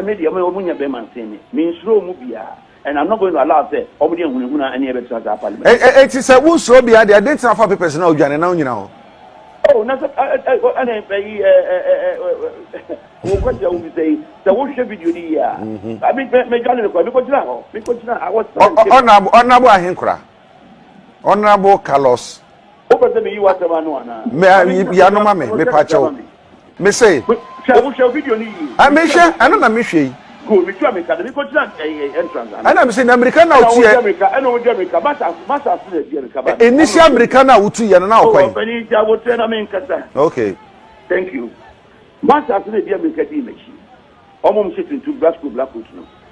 na media me omunya be man say me nsuro mu bia and I'm not going to allow say obodi ehunhuna any ebe to parliament it is a wo nsuro bia they didn't have papers na odwane na onyina ho oh na ana pay wo kwaja wo say the wo hwe video ni ya I mean me jale ko me ko jina I was honorable Ahenkorah honorable Carlos over me you what no ana me ya no ma me pa chew me say shall video ni I me share I no na me hwe go me to America me ko jina entrance ana me say na America na utu ye America ana wo America masa se de America ba initial America na utu ye na okwan bani ja wo train na nkasa okay thank you masa se de America di mechi omom sit into black no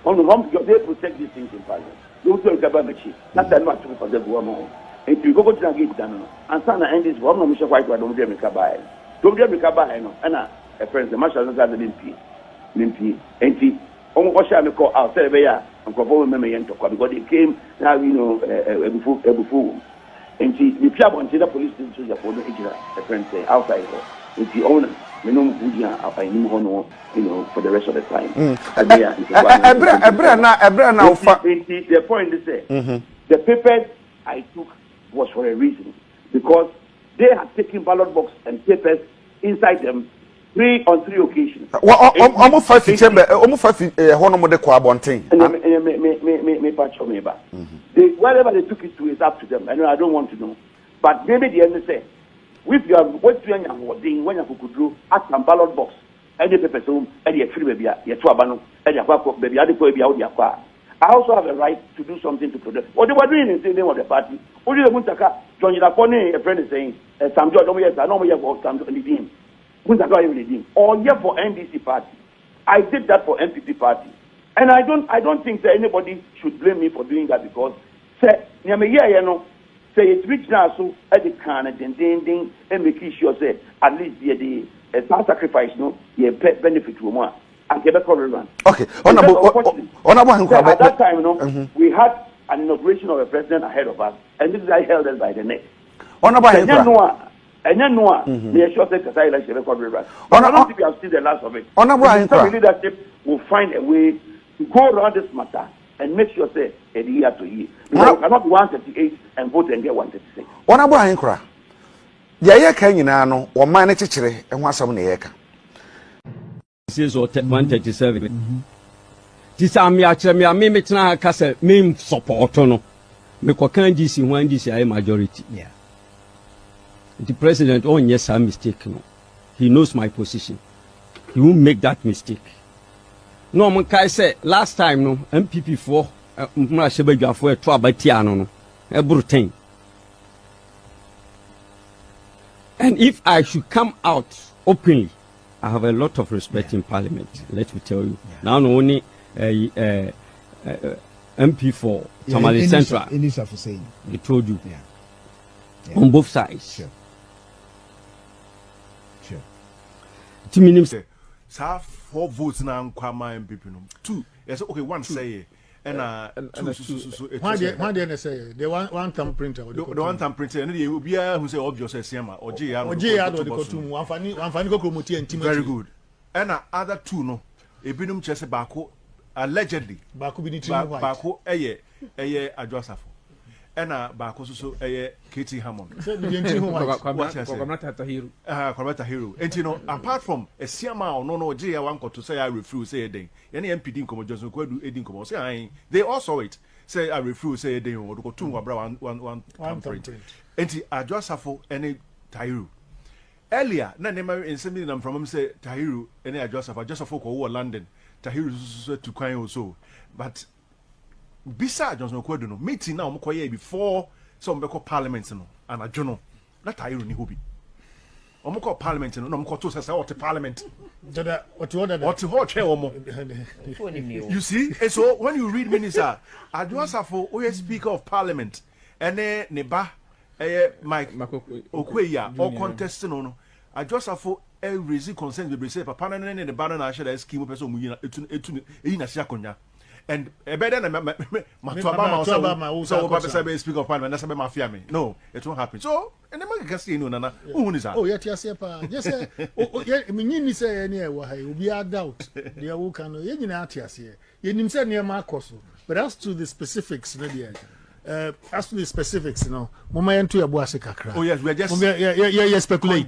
on they protect these things in parliament you to gaba mechi na that no atu for the go mo and you go to get done and sana end this one no me quite do America ba do America ba no na a friend the marshal no got the limpi enti omo ko sha me call out say be ya nko fo me yen to because they came now you know ebufu enti the pia bon the police station so for no ejira a friend say outside enti owner me no budia afa ni mo no you know for the rest of the time ebra na ufa the point is say the papers I took was for a reason because they had taken ballot box and papers inside them on three occasions. Almost 5 September, almost 5 honorable Quabonting. Wherever they took it to is up to them. I don't want to know. But maybe the end say, with your what you when you could do at some ballot box, and the papers home, and your free baby, your twabano, and your baby, I also have a right to do something to protect. What they were doing is the name of the party. Only the Muntaka, John Yapone, a friend is saying, some George, I know we have some redeem. Or yeah for NDC party. I did that for MPP party. And I don't think that anybody should blame me for doing that because say say it's rich now so at the can and make sure say at least the sacrifice no benefit to more and get a run. Okay. At that time we had an inauguration of a president ahead of us and this guy held us by the neck. And then the short election record river. I don't think we have seen the last of it. The leadership will find a way to go around this matter and make sure say a year to year. Because we cannot be 138 and vote and get 136. Honorable Ahenkorah, ya kan nyina no wo man ne kekere e ho asam ne yeka. This is 137. This am ya kire me tena ka say me support no. Me ko kan DC one DC ay majority. Yeah. The president, oh yes, I'm mistaken. He knows my position. He won't make that mistake. No, I say last time no MPP for for a trouble a brutal. And if I should come out openly, I have a lot of respect in Parliament. Let me tell you. Now only MP for Tamale Central. They told you. On both sides. Sure. 2 minutes. So 4 votes now Nkwama MPP no. 2. Yes, okay, one say and 2 so why they say the one time printer the one time printer and you be who say obvious SMA or J or the kotum one fani go promote and very good. And other 2 no ebinum chese bako allegedly bako bi ni white bako eye adwasafo ena bako so Katie Hammond Kwamata hero enti no apart from esiama or no je ya wan to say I refuse say den ye na MPD nkomo Johnson Kwadu edi nkomo say they all saw it say I refuse say den o do to ngwa one print enti adwasafo ene Tahiru earlier na nema nsemi na from say Tahiru ene adwasafo ko wo London Tahiru so to kwan also but bisa Johnson Kwadu no meeting na omkoye before some beko parliament no and ajono na Tahiru ni hobi omko parliament no omko to say what parliament what you see and so when you read minister adwasafo o speaker of parliament ene ne ba Mike Okweya or contest no adwasafo raise concern be say papa na ne ba na share scheme person mu etu na sia konya and better than Matuabama, so Papa speak of parliament, that's about my family. No, it won't happen. So, and the man can see no Nana. Who is that? Oh, yet, yes, yes, I mean, say any way, will be a doubt. The Awokan, Yen Atias here. You said near Marcos, but as to the specifics, as to the specifics, Mama and to a Boasika. Oh, yes, we are just speculating.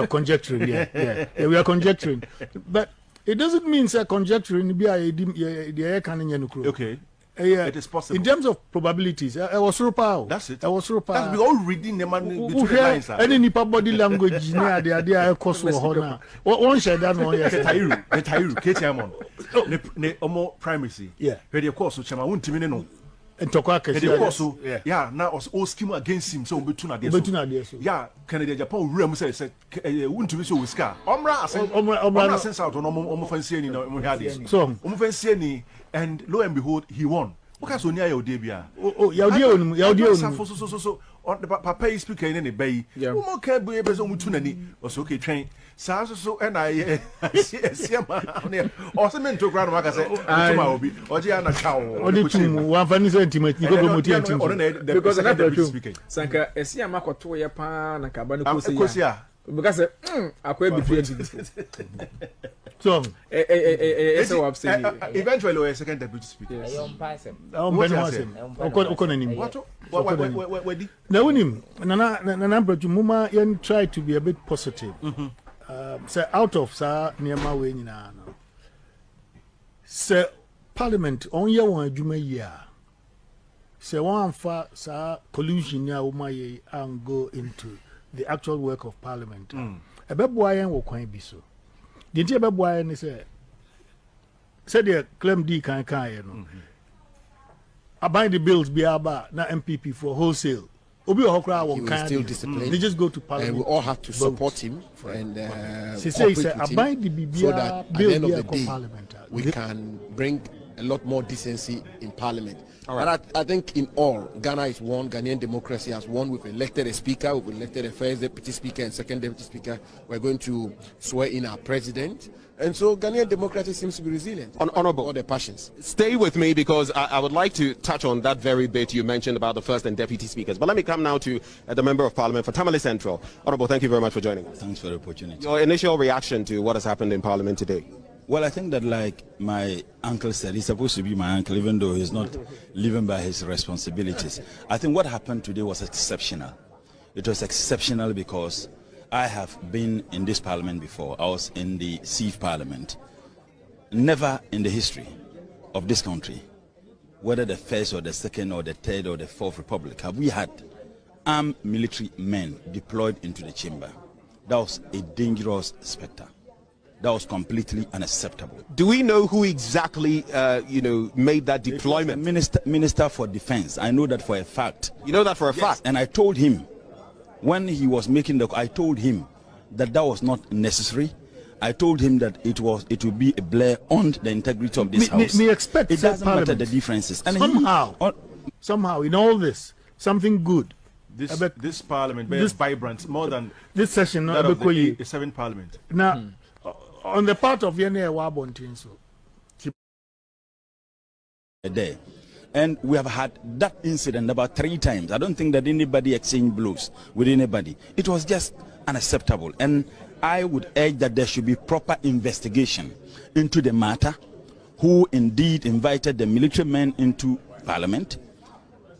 Conjecturing. Yeah, we are conjecturing. But it doesn't mean say conjecturing be the air cannon. Okay. It is possible. In terms of probabilities, I was so powerful. That's it. I was so powerful. That's we all reading the man between the lines. Any nipa body language near the idea cost for honor. One share that one yes. Tairu, KTM ne omo primacy. Yeah. Where the course so chama wuntimi no. Ntokwa kesi. The course so yeah, now was all scheme against him so obetu na dey so. Yeah, Canada Japan wura say wuntimi so wiska. Omra sense out on omo fancy ni no mo hia dey. So omo fancy ni and lo and behold he won. What so near your debia? Oh, yaudi so on the papa is speaking in a bay. Who can be a person with tunani was okay train. So and I see also meant to ground like I said, I will be or Gianna Cow or the two 1 funny sentiment because I have speaking. Sanka, a sea Marco to your pan and Cabana because I quite between so eventually a second deputy speaker. Now, Nana Muma yen try to be a bit positive. Say out of sa Nema way na no. Say Parliament on year one Juma year. Say one fa sa collusion ya umaye and go into the actual work of Parliament. A beboyan will quite be so. The dear beboyan is said the claim D can no. Abide the bills be about na MPP for wholesale. Obi Ohokra will still disciplined. They just go to Parliament. And we all have to support him and say abide the so that at the end of the day we can bring a lot more decency in Parliament. Right. But I think in all, Ghana is won, Ghanaian democracy has won. We've elected a speaker, we've elected a first deputy speaker and second deputy speaker. We're going to swear in our president. And so Ghanaian democracy seems to be resilient. Honorable, all their passions. Stay with me because I would like to touch on that very bit you mentioned about the first and deputy speakers. But let me come now to the Member of Parliament for Tamale Central. Honorable, thank you very much for joining us. Thanks for the opportunity. Your initial reaction to what has happened in Parliament today? Well, I think that like my uncle said, he's supposed to be my uncle even though he's not living by his responsibilities. I think what happened today was exceptional. It was exceptional because I have been in this parliament before. I was in the Sieve Parliament. Never in the history of this country, whether the first or the second or the third or the fourth republic, have we had armed military men deployed into the chamber. That was a dangerous spectre. That was completely unacceptable. Do we know who exactly, made that deployment? Minister for Defense. I know that for a fact. You know that for a fact? And I told him, when he was making I told him that that was not necessary. I told him that it would be a blur on the integrity of this house. It doesn't matter the differences. And somehow in all this, something good. This parliament very vibrant more than this session. That of the 7th parliament. Now, on the part of Yene Wabontin, so a day. And we have had that incident about 3 times. I don't think that anybody exchanged blows with anybody. It was just unacceptable. And I would urge that there should be proper investigation into the matter, who indeed invited the military men into Parliament,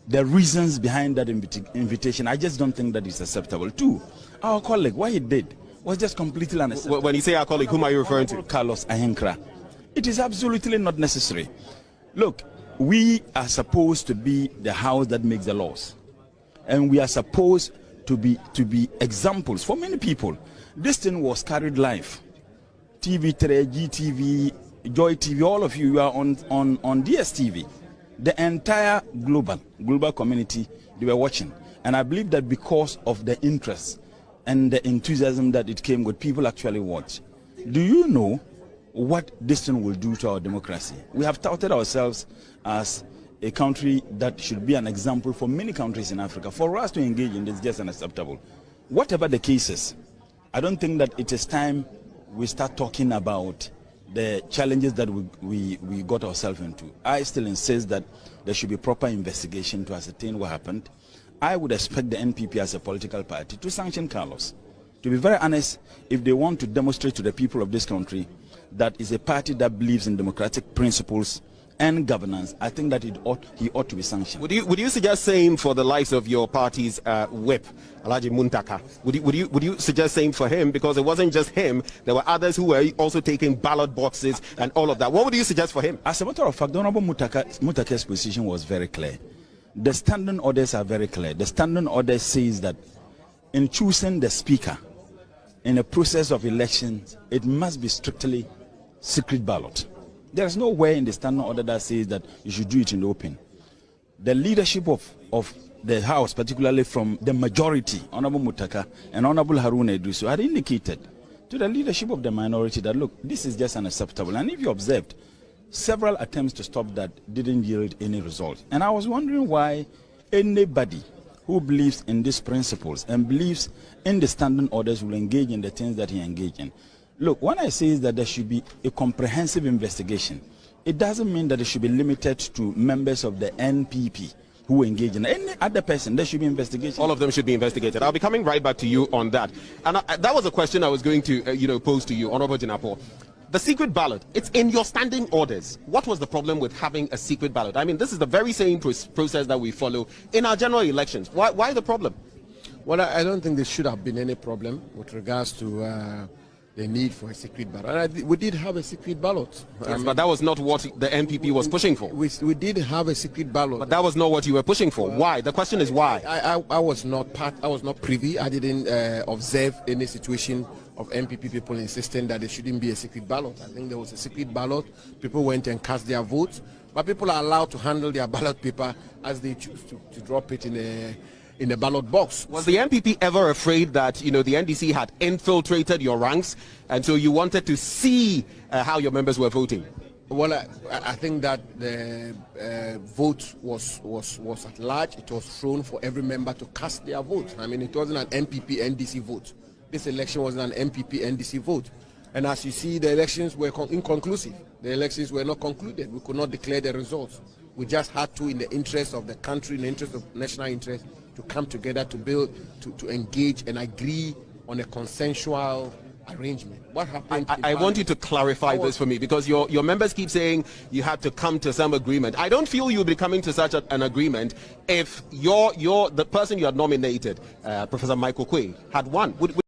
the reasons behind that invitation. I just don't think that is acceptable. 2, our colleague, what he did was just completely unacceptable. When you say our colleague, whom are you referring to? Kingsley Ahenkorah. It is absolutely not necessary. Look, we are supposed to be the house that makes the laws, and we are supposed to be examples for many people. This thing was carried live. TV3, GTV, Joy TV, all of you are on DSTV. The entire global community, they were watching. And I believe that because of the interest and the enthusiasm that it came with, people actually watch. Do you know what this thing will do to our democracy? We have touted ourselves as a country that should be an example for many countries in Africa. For us to engage in this is just unacceptable. Whatever the cases, I don't think that it is time we start talking about the challenges that we got ourselves into. I still insist that there should be proper investigation to ascertain what happened. I would expect the NPP as a political party to sanction Carlos. To be very honest, if they want to demonstrate to the people of this country that is a party that believes in democratic principles and governance, I think that he ought to be sanctioned. Would you suggest same for the likes of your party's whip, Alhaji Muntaka? Would you suggest same for him, because it wasn't just him, there were others who were also taking ballot boxes and all of that? What would you suggest for him? As a matter of fact, the Honorable Muntaka's position was very clear. The standing orders are very clear. The standing order says that in choosing the speaker in a process of elections, it must be strictly secret ballot. There is nowhere in the standing order that says that you should do it in the open. The leadership of the House, particularly from the majority, Honorable Muntaka and Honorable Haruna Idrisu, had indicated to the leadership of the minority that, look, this is just unacceptable. And if you observed, several attempts to stop that didn't yield any result. And I was wondering why anybody who believes in these principles and believes in the standing orders will engage in the things that he engaged in. Look, when I say that there should be a comprehensive investigation, it doesn't mean that it should be limited to members of the NPP who engage in any other person. There should be investigation. All of them should be investigated. I'll be coming right back to you on that. And that was a question I was going to pose to you, Honorable Jinapor. The secret ballot, it's in your standing orders. What was the problem with having a secret ballot? I mean, this is the very same process that we follow in our general elections. Why the problem? Well, I don't think there should have been any problem with regards to the need for a secret ballot. We did have a secret ballot. Yes, but that was not what the NPP was pushing for. We did have a secret ballot. But that was not what you were pushing for. Why? The question is why? I was not privy. I didn't observe any situation of NPP people insisting that there shouldn't be a secret ballot. I think there was a secret ballot. People went and cast their votes. But people are allowed to handle their ballot paper as they choose to drop it in the ballot box. Was the NPP ever afraid that, the NDC had infiltrated your ranks, and so you wanted to see how your members were voting? Well, I think that the vote was at large. It was thrown for every member to cast their vote. I mean, it wasn't an NPP-NDC vote. This election was an NPP-NDC vote. And as you see, the elections were inconclusive. The elections were not concluded. We could not declare the results. We just had to, in the interest of the country, in the interest of national interest, to come together to build, to engage and agree on a consensual arrangement. What happened? I want you to clarify this for me, because your members keep saying you had to come to some agreement. I don't feel you'll be coming to such an agreement if the person you had nominated, Professor Michael Quay, had won. Would